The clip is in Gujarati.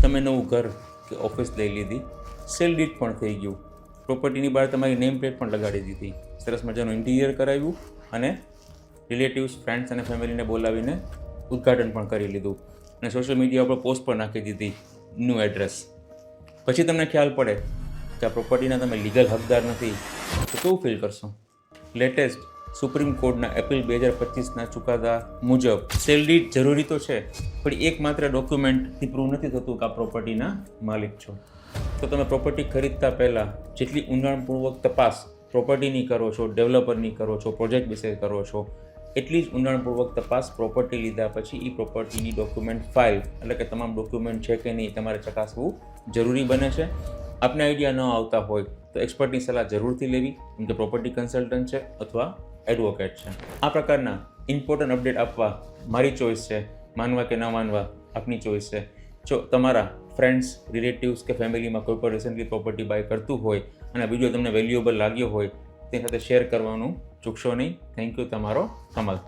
તમે નવું ઘર કે ઓફિસ લઈ લીધી, સેલ ડીડ પણ થઈ ગયું, પ્રોપર્ટીની બહાર તમારી નેમ પ્લેટ પણ લગાડી દીધી, સરસ મજાનું ઇન્ટિરિયર કરાવ્યું અને રિલેટિવ્સ, ફ્રેન્ડ્સ અને ફેમિલીને બોલાવીને ઉદ્ઘાટન પણ કરી લીધું અને સોશિયલ મીડિયા પર પોસ્ટ પણ નાખી દીધી ન્યૂ એડ્રેસ. પછી તમને ખ્યાલ પડે કે આ પ્રોપર્ટીના તમે લીગલ હકદાર નથી, તો કેવું ફીલ કરશો? લેટેસ્ટ સુપ્રીમ કોર્ટના એપ્રિલ 2025ના ચુકાદા મુજબ સેલ ડીડ જરૂરી તો છે, પણ એકમાત્ર ડોક્યુમેન્ટથી પ્રૂવ નથી થતું કે આ પ્રોપર્ટીના માલિક છો. તો તમે પ્રોપર્ટી ખરીદતા પહેલાં જેટલી ઊંડાણપૂર્વક તપાસ પ્રોપર્ટીની કરો છો, ડેવલપરની કરો છો, પ્રોજેક્ટ વિશે કરો છો, એટલી જ ઊંડાણપૂર્વક તપાસ પ્રોપર્ટી લીધા પછી એ પ્રોપર્ટીની ડોક્યુમેન્ટ ફાઇલ, એટલે કે તમામ ડોક્યુમેન્ટ છે કે નહીં, તમારે ચકાસવું જરૂરી બને છે. આપને આઈડિયા ન આવતા હોય તો એક્સપર્ટની સલાહ જરૂરથી લેવી, કેમ કે પ્રોપર્ટી કન્સલ્ટન્ટ છે અથવા એડવોકેટ છે. આ પ્રકારના ઇમ્પોર્ટન્ટ અપડેટ આપવા મારી ચોઈસ છે, માનવા કે ન માનવા આપની ચોઈસ છે. જો તમારા ફ્રેન્ડ્સ, રિલેટિવ્સ કે ફેમિલીમાં કોઈ પણ રિસેન્ટલી પ્રોપર્ટી બાય કરતું હોય અને આ વિડીયો તમને વેલ્યુએબલ લાગ્યો હોય, તેની સાથે શેર કરવાનું ચૂકશો નહીં. Thank you. તમારો કમલ.